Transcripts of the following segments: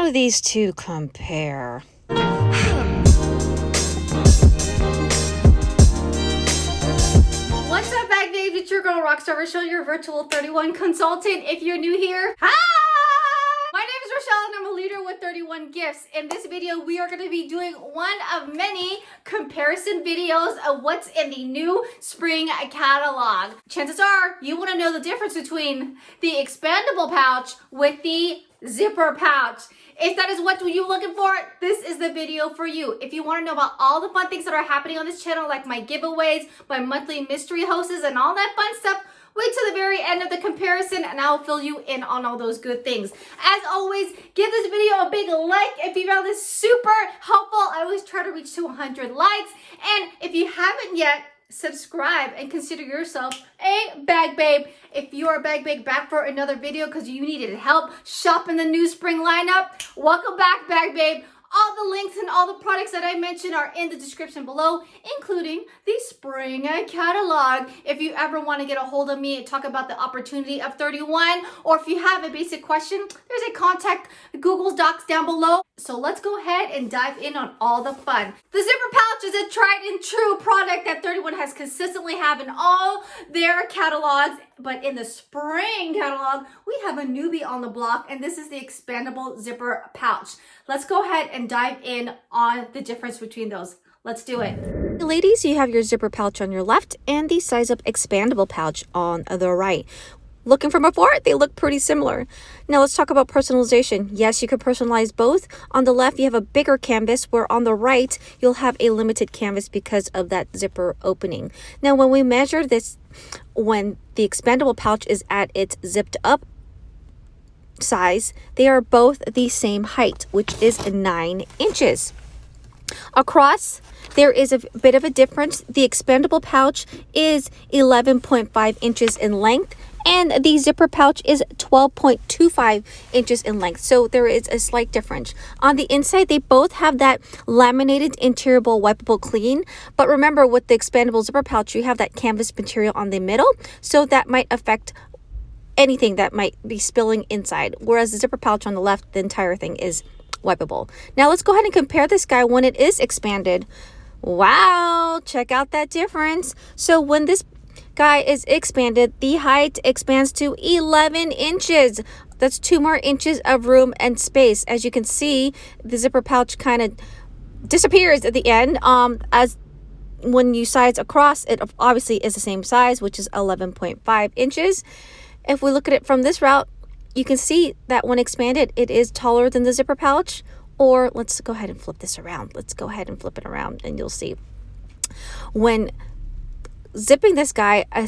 do these two compare? What's up, bag babes? It's your girl Rockstar Rochelle, your virtual 31 consultant. If you're new here, hi! My name is Rochelle and I'm a leader with 31 gifts. In this video, we are going to be doing one of many comparison videos of what's in the new spring catalog. Chances are you want to know the difference between the expandable pouch with the zipper pouch. If that is what you're looking for, this is the video for you. If you want to know about all the fun things that are happening on this channel, like my giveaways, my monthly mystery hosts, and all that fun stuff, wait till the very end of the comparison and I'll fill you in on all those good things. As always, give this video a big like if you found this super helpful. I always try to reach to 100 likes. And if you haven't yet, subscribe and consider yourself a bag babe. If you are a bag babe back for another video because you needed help shopping the new spring lineup, welcome back, bag babe. All the links and all the products that I mentioned are in the description below, including the spring catalog. If you ever want to get a hold of me and talk about the opportunity of 31, or if you have a basic question, there's a contact Google Docs down below. So let's go ahead and dive in on all the fun. The zipper pouch is a tried and true product that 31 has consistently have in all their catalogs. But in the spring catalog, we have a newbie on the block, and this is the expandable zipper pouch. Let's go ahead and dive in on the difference between those. Let's do it. Ladies, you have your zipper pouch on your left and the size up expandable pouch on the right. Looking from afar, they look pretty similar. Now let's talk about personalization. Yes, you can personalize both. On the left, you have a bigger canvas, where on the right, you'll have a limited canvas because of that zipper opening. Now, when we measure this, when the expandable pouch is at its zipped up size, they are both the same height, which is 9 inches. Across, there is a bit of a difference. The expandable pouch is 11.5 inches in length, and the zipper pouch is 12.25 inches in length. So there is a slight difference. On the inside, they both have that laminated interior wipeable clean. But remember, with the expandable zipper pouch, you have that canvas material on the middle. So that might affect anything that might be spilling inside. Whereas the zipper pouch on the left, the entire thing is wipeable. Now let's go ahead and compare this guy when it is expanded. Wow, check out that difference. So when this guy is expanded, the height expands to 11 inches. That's 2 more inches of room and space. As you can see, the zipper pouch kind of disappears at the end. As when you size across, it obviously is the same size, which is 11.5 inches. If we look at it from this route, you can see that when expanded, it is taller than the zipper pouch. Or let's go ahead and flip this around. Let's go ahead and flip it around and you'll see. When zipping this guy, a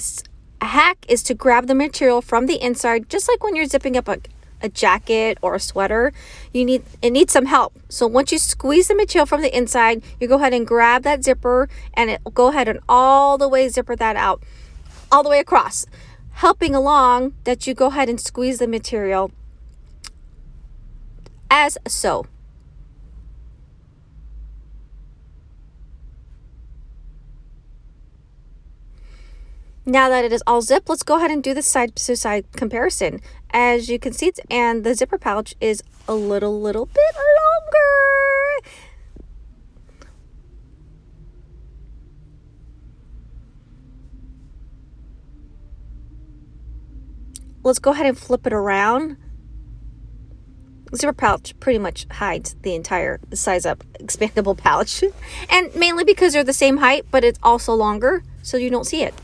hack is to grab the material from the inside, just like when you're zipping up a jacket or a sweater. It needs some help. So once you squeeze the material from the inside, you go ahead and grab that zipper, and it will go ahead and all the way zipper that out, all the way across. Helping along that you go ahead and squeeze the material as so. Now that it is all zipped, let's go ahead and do the side-to-side comparison. As you can see, and the zipper pouch is a little bit longer. Let's go ahead and flip it around. Zipper pouch pretty much hides the entire size up expandable pouch. And mainly because they're the same height, but it's also longer, so you don't see it.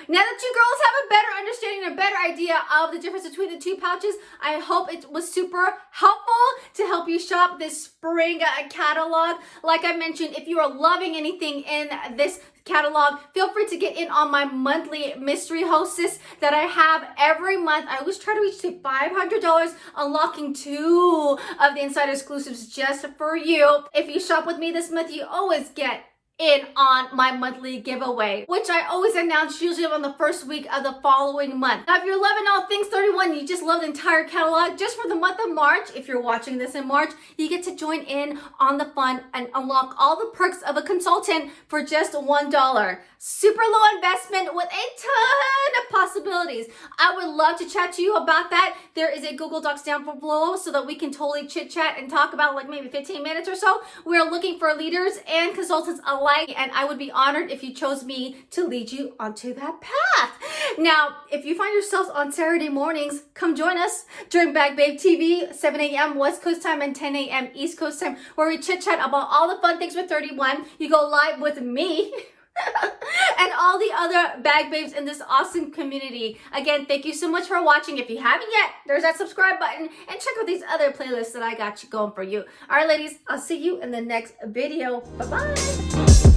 Now that you girls have a better understanding and a better idea of the difference between the two pouches, I hope it was super helpful to help you shop this spring catalog. Like I mentioned, if you are loving anything in this catalog, feel free to get in on my monthly mystery hostess that I have every month. I always try to reach to $500, unlocking 2 of the insider exclusives just for you. If you shop with me this month, you always get in on my monthly giveaway, which I always announce usually on the first week of the following month. Now, if you're loving all things 31, you just love the entire catalog, just for the month of March, if you're watching this in March, you get to join in on the fun and unlock all the perks of a consultant for just $1. Super low investment with a ton of possibilities. I would love to chat to you about that. There is a Google Docs down below so that we can totally chit chat and talk about like maybe 15 minutes or so. We're looking for leaders and consultants alike, and I would be honored if you chose me to lead you onto that path. Now, if you find yourselves on Saturday mornings, come join us during Bag Babe TV, 7 a.m. West Coast time and 10 a.m. East Coast time, where we chit chat about all the fun things with 31. You go live with me and all the other bag babes in this awesome community. Again, thank you so much for watching. If you haven't yet, there's that subscribe button, and check out these other playlists that I got you going for you. All right, ladies, I'll see you in the next video. Bye-bye.